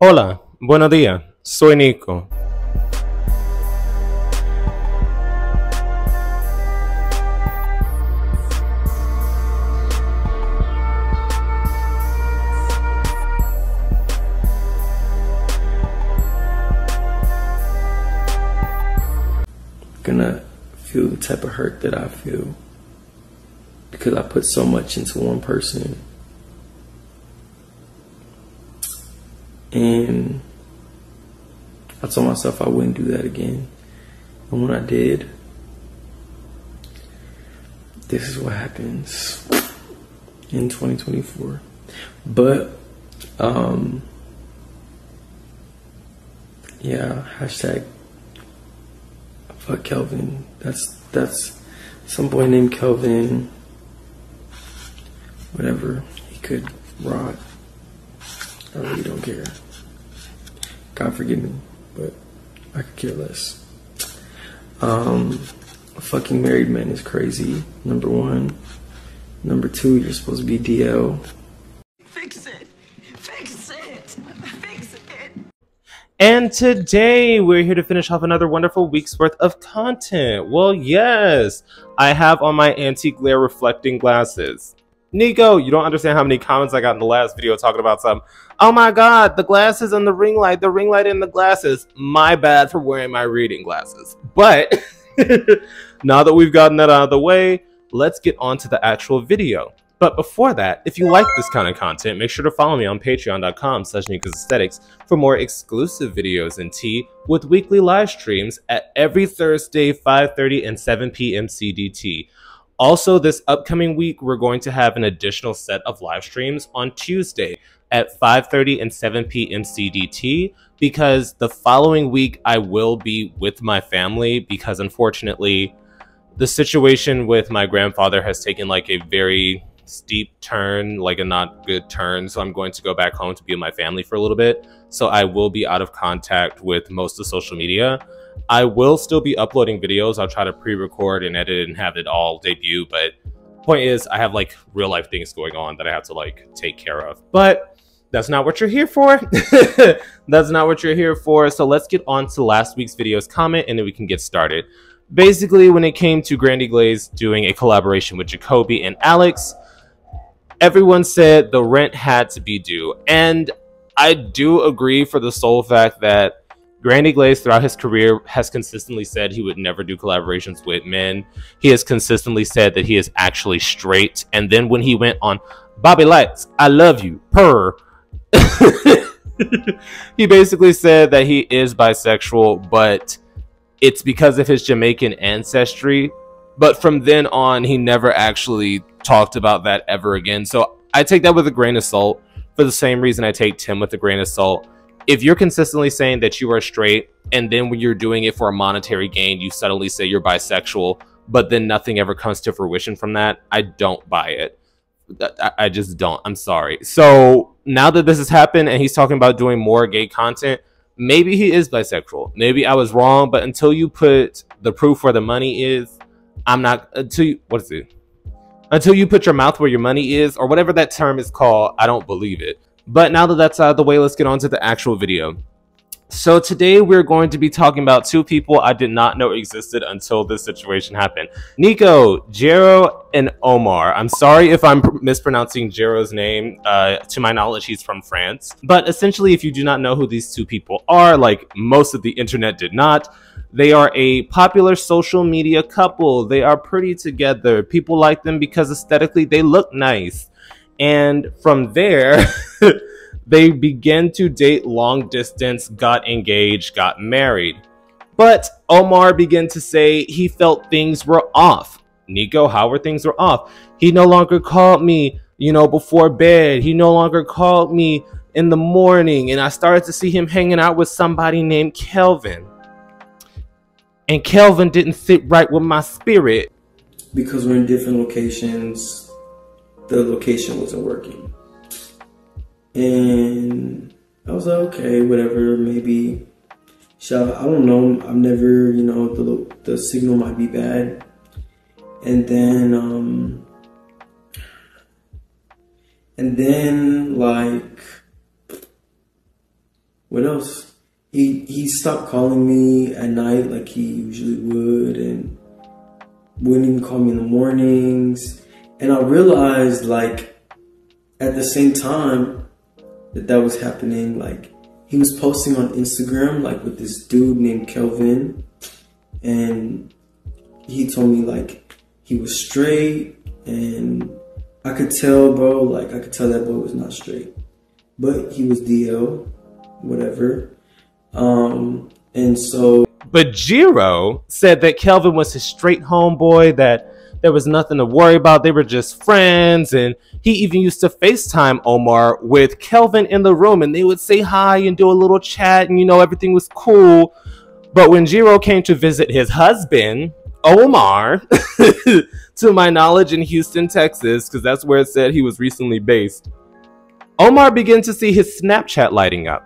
Hola, buenos días, soy Nico. Gonna feel the type of hurt that I feel because I put so much into one person, and I told myself I wouldn't do that again, and when I did, this is what happens in 2024. But yeah, hashtag fuck Kelvin. That's some boy named Kelvin. Whatever, he could rot. I really don't care. God forgive me, but I could care less. A fucking married man is crazy, number one. Number two, you're supposed to be DL. Fix it. Fix it. Fix it. And today we're here to finish off another wonderful week's worth of content. Well, yes, I have on my anti-glare reflecting glasses. Nico, you don't understand how many comments I got in the last video talking about some, oh my god, the glasses and the ring light and the glasses. My bad for wearing my reading glasses. But now that we've gotten that out of the way, let's get on to the actual video. But before that, if you like this kind of content, make sure to follow me on patreon.com/Nicosaesthetics for more exclusive videos and tea with weekly live streams at every Thursday, 5:30 and 7 p.m. CDT. Also, this upcoming week, we're going to have an additional set of live streams on Tuesday at 5:30 and 7 p.m. CDT, because the following week I will be with my family because unfortunately the situation with my grandfather has taken like a very steep turn, like a not good turn. So I'm going to go back home to be with my family for a little bit. So I will be out of contact with most of social media. I will still be uploading videos. I'll try to pre-record and edit and have it all debut. But point is, I have like real life things going on that I have to like take care of. But that's not what you're here for. That's not what you're here for. So let's get on to last week's video's comment and then we can get started. Basically, when it came to Grandy Glaze doing a collaboration with Jacoby and Alex, everyone said the rent had to be due. And I do agree for the sole fact that Grandy Glaze throughout his career has consistently said he would never do collaborations with men. He has consistently said that he is actually straight. And then when he went on Bobby Lights, I Love You, Purr, he basically said that he is bisexual, but it's because of his Jamaican ancestry. But from then on, he never actually talked about that ever again. So I take that with a grain of salt for the same reason I take Tim with a grain of salt. If you're consistently saying that you are straight, and then when you're doing it for a monetary gain, you suddenly say you're bisexual, but then nothing ever comes to fruition from that, I don't buy it. I just don't. I'm sorry. So now that this has happened and he's talking about doing more gay content, maybe he is bisexual. Maybe I was wrong, but until you put the proof where the money is, I'm not, until you, what is it? Until you put your mouth where your money is, or whatever that term is called, I don't believe it. But now that that's out of the way, let's get on to the actual video. So today we're going to be talking about two people I did not know existed until this situation happened. Nico, Jero, and Omar. I'm sorry if I'm mispronouncing Jero's name. To my knowledge, he's from France. But essentially, if you do not know who these two people are, like most of the internet did not, they are a popular social media couple. They are pretty together. People like them because aesthetically they look nice. And from there, they began to date long distance, got engaged, got married. But Omar began to say he felt things were off. Nico, how were things were off? He no longer called me, before bed. He no longer called me in the morning. And I started to see him hanging out with somebody named Kelvin. And Kelvin didn't sit right with my spirit. Because we're in different locations, the location wasn't working. And I was like, okay, whatever, maybe, I don't know, I've never, the signal might be bad. And then, like, what else? He stopped calling me at night like he usually would, and wouldn't even call me in the mornings. And I realized, like, at the same time that was happening, like, he was posting on Instagram, like, with this dude named Kelvin, and he told me, like, he was straight, and I could tell, bro, like, I could tell that boy was not straight, but he was DL, whatever. And so, but Jiro said that Kelvin was his straight homeboy, that there was nothing to worry about. They were just friends, and he even used to FaceTime Omar with Kelvin in the room, and they would say hi and do a little chat, and, you know, everything was cool. But when Jiro came to visit his husband, Omar, to my knowledge in Houston, Texas, because that's where it said he was recently based, Omar began to see his Snapchat lighting up.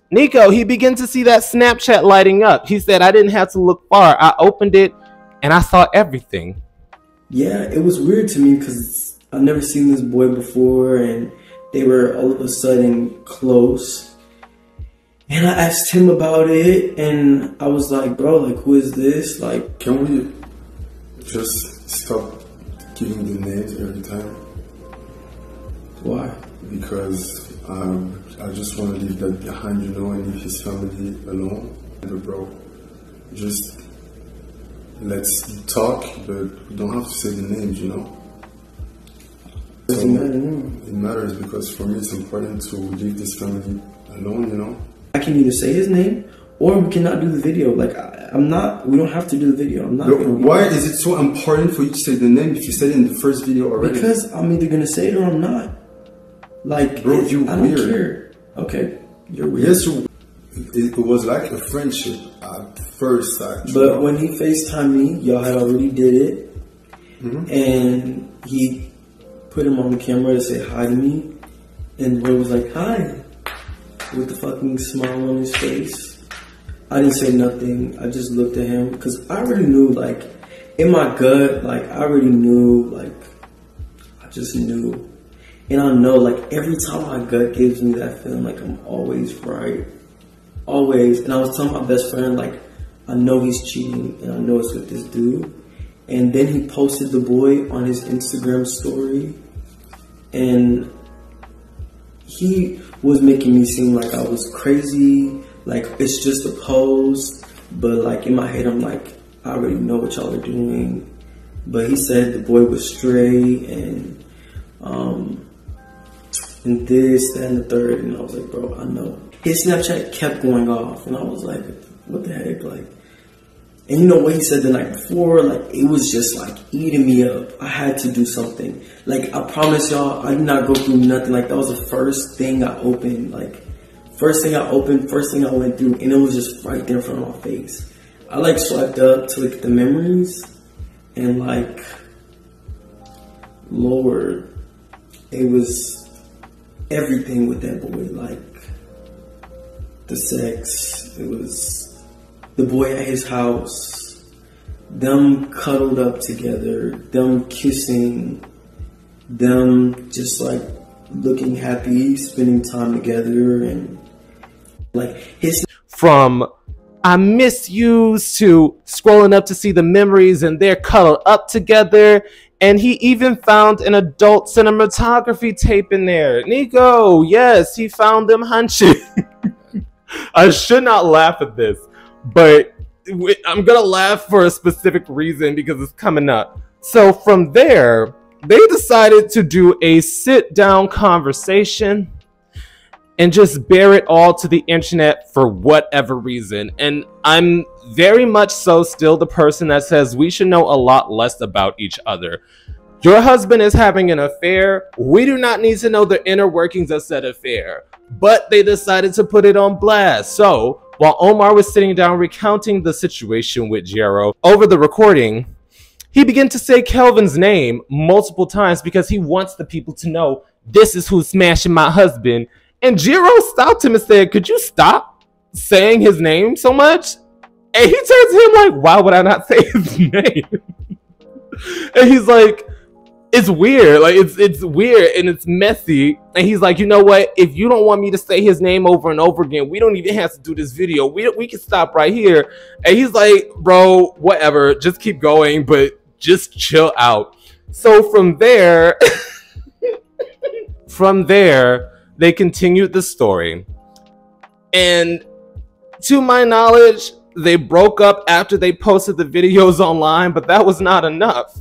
Nico, he began to see that Snapchat lighting up. He said, I didn't have to look far. I opened it and I saw everything. Yeah, it was weird to me because I've never seen this boy before, and they were all of a sudden close. And I asked him about it, and I was like, bro, like, who is this? Like, can we just stop giving the names every time? Why? Because I just want to leave that behind, you know, and leave his family alone. And bro, just let's talk, but we don't have to say the names, you know. Does it matter? No. It matters because for me it's important to leave this family alone, you know. I can either say his name or we cannot do the video. Like, we don't have to do the video. I'm not. Bro, why is it so important for you to say the name if you said it in the first video already? Because I'm either gonna say it or I'm not. Like, bro, you're I weird. Don't care. Okay, you're weird. Yes, it was like a friendship at first sight. But when he FaceTimed me, y'all had already did it, and he put him on the camera to say hi to me, and the boy was like, hi, with the fucking smile on his face. I didn't say nothing. I just looked at him because I already knew, like, in my gut, like, I already knew, like, I just knew. And I know, like, every time my gut gives me that feeling, like, I'm always right. Always. And I was telling my best friend, like, I know he's cheating and I know it's with this dude. And then he posted the boy on his Instagram story, and he was making me seem like I was crazy, like it's just a pose. But like in my head, I'm like, I already know what y'all are doing. But he said the boy was straight and this, that, and the third. And I was like, bro, I know. His Snapchat kept going off, and I was like, what the heck, like. And you know what he said the night before? Like, it was just like eating me up. I had to do something. Like, I promise y'all, I did not go through nothing. Like, that was the first thing I opened. Like, first thing I went through, and it was just right there in front of my face. I like swiped up to look at the memories, and like, Lord, it was everything with that boy. Like, the sex, it was the boy at his house, them cuddled up together, them kissing, them just like looking happy, spending time together, and like his from I miss you to scrolling up to see the memories, and they're cuddled up together. And he even found an adult cinematography tape in there. Nico, yes, he found them hunching. I should not laugh at this, but I'm gonna laugh for a specific reason because it's coming up. So from there, they decided to do a sit-down conversation and just bear it all to the internet for whatever reason. And I'm very much so still the person that says we should know a lot less about each other. Your husband is having an affair. We do not need to know the inner workings of said affair. But they decided to put it on blast. So while Omar was sitting down recounting the situation with Jero over the recording, he began to say Kelvin's name multiple times because he wants the people to know this is who's smashing my husband. And Jero stopped him and said, could you stop saying his name so much? And he turned to him like, why would I not say his name? And he's like, It's weird. Like it's weird and it's messy. And he's like, you know what? If you don't want me to say his name over and over again, we don't even have to do this video. We can stop right here. And he's like, bro, whatever. Just keep going, but just chill out. So from there, they continued the story. And to my knowledge, they broke up after they posted the videos online, but that was not enough.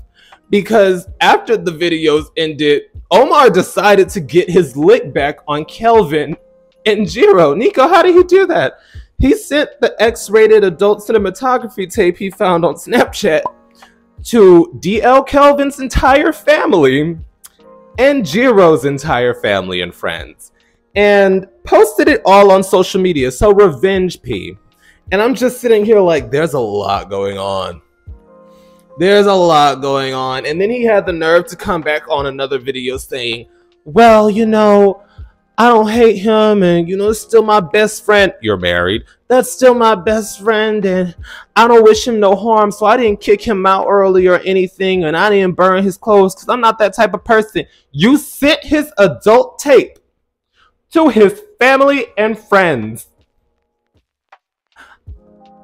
Because after the videos ended, Omar decided to get his lick back on Kelvin and Jiro. Nico, how did he do that? He sent the X-rated adult cinematography tape he found on Snapchat to DL Kelvin's entire family and Jiro's entire family and friends, and posted it all on social media. So revenge P. And I'm just sitting here like, there's a lot going on. There's a lot going on. And then he had the nerve to come back on another video saying, well, you know, I don't hate him, and you know, it's still my best friend. You're married. That's still my best friend, and I don't wish him no harm, so I didn't kick him out early or anything, and I didn't burn his clothes because I'm not that type of person. You sent his adult tape to his family and friends.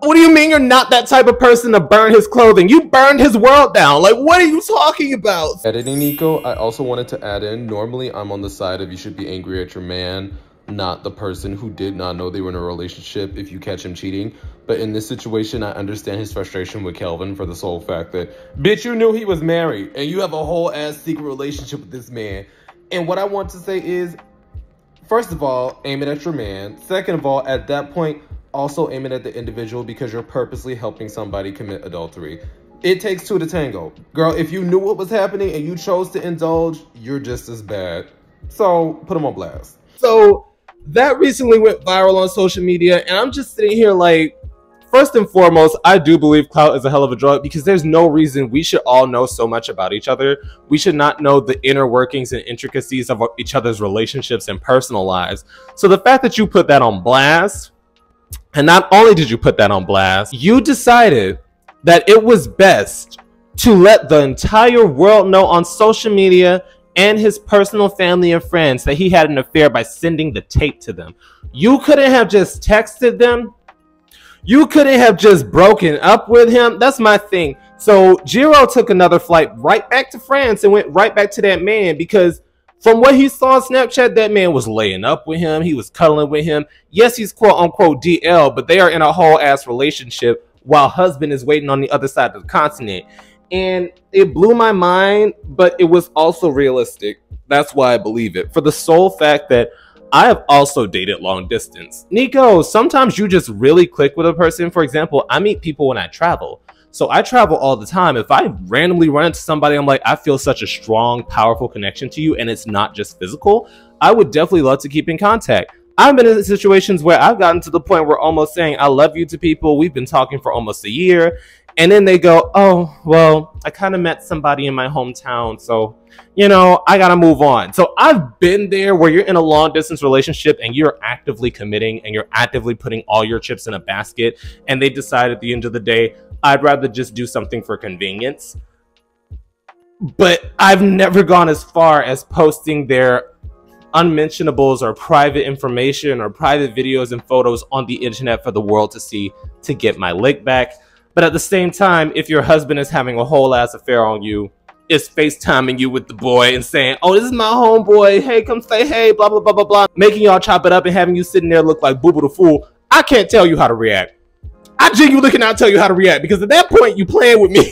What do you mean you're not that type of person to burn his clothing? You burned his world down. Like, what are you talking about? Editing Nico, I also wanted to add in, normally I'm on the side of you should be angry at your man, not the person who did not know they were in a relationship if you catch him cheating. But in this situation, I understand his frustration with Kelvin for the sole fact that, bitch, you knew he was married and you have a whole ass secret relationship with this man. And what I want to say is, first of all, aim it at your man. Second of all, at that point, also aim it at the individual because you're purposely helping somebody commit adultery. It takes two to tango. Girl, if you knew what was happening and you chose to indulge, you're just as bad. So put them on blast. So that recently went viral on social media, and I'm just sitting here like, first and foremost, I do believe clout is a hell of a drug because there's no reason we should all know so much about each other. We should not know the inner workings and intricacies of each other's relationships and personal lives. So the fact that you put that on blast, and not only did you put that on blast, you decided that it was best to let the entire world know on social media and his personal family and friends that he had an affair by sending the tape to them. You couldn't have just texted them. You couldn't have just broken up with him. That's my thing. So Jiro took another flight right back to France and went right back to that man because from what he saw on Snapchat, that man was laying up with him. He was cuddling with him. Yes, he's quote unquote DL, but they are in a whole ass relationship while husband is waiting on the other side of the continent. And it blew my mind, but it was also realistic. That's why I believe it. For the sole fact that I have also dated long distance. Nico, sometimes you just really click with a person. For example, I meet people when I travel. So I travel all the time. If I randomly run into somebody, I'm like, I feel such a strong, powerful connection to you, and it's not just physical, I would definitely love to keep in contact. I've been in situations where I've gotten to the point where almost saying I love you to people. We've been talking for almost a year, and then they go, oh, well, I kind of met somebody in my hometown, so, you know, I gotta move on. So I've been there where you're in a long distance relationship and you're actively committing and you're actively putting all your chips in a basket, and they decide at the end of the day, I'd rather just do something for convenience. But I've never gone as far as posting their unmentionables or private information or private videos and photos on the internet for the world to see to get my lick back. But at the same time, if your husband is having a whole ass affair on you, is FaceTiming you with the boy and saying, oh, this is my homeboy, hey, come say hey, blah, blah, blah, blah, blah, making y'all chop it up and having you sitting there look like Boo Boo the Fool, I can't tell you how to react. I genuinely cannot tell you how to react because at that point you playing with me.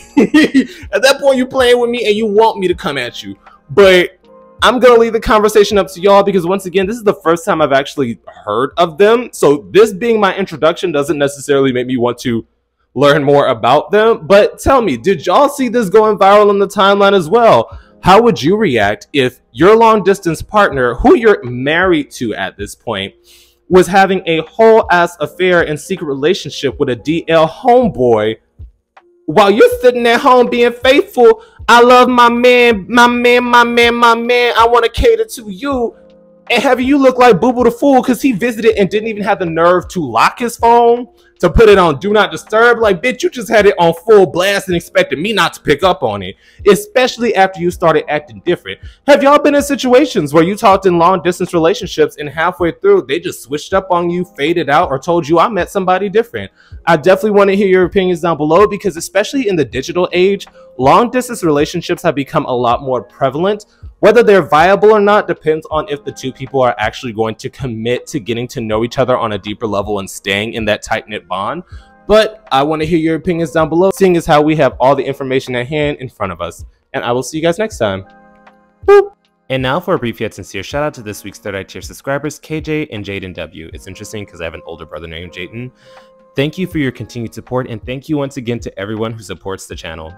At that point you playing with me and you want me to come at you. But I'm going to leave the conversation up to y'all because once again, this is the first time I've actually heard of them. So this being my introduction doesn't necessarily make me want to learn more about them. But tell me, did y'all see this going viral on the timeline as well? How would you react if your long distance partner, who you're married to at this point, was having a whole ass affair and secret relationship with a DL homeboy while you're sitting at home being faithful? I love my man, my man, my man, my man. I want to cater to you. And having you look like Boo Boo the Fool because he visited and didn't even have the nerve to lock his phone, to put it on Do Not Disturb. Like, bitch, you just had it on full blast and expected me not to pick up on it, especially after you started acting different. Have y'all been in situations where you talked in long distance relationships and halfway through they just switched up on you, faded out, or told you I met somebody different? I definitely want to hear your opinions down below, because especially in the digital age, long distance relationships have become a lot more prevalent. Whether they're viable or not depends on if the two people are actually going to commit to getting to know each other on a deeper level and staying in that tight-knit bond. But I want to hear your opinions down below, seeing as how we have all the information at hand in front of us. And I will see you guys next time. Boop. And now for a brief yet sincere shout out to this week's Str8 tier subscribers, KJ and Jaden W. It's interesting because I have an older brother named Jaden. Thank you for your continued support, and thank you once again to everyone who supports the channel.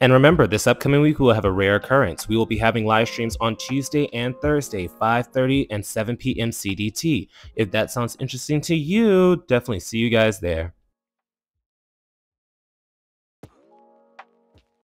And remember, this upcoming week we will have a rare occurrence. We will be having live streams on Tuesday and Thursday, 5:30 and 7 p.m. CDT. If that sounds interesting to you, definitely see you guys there.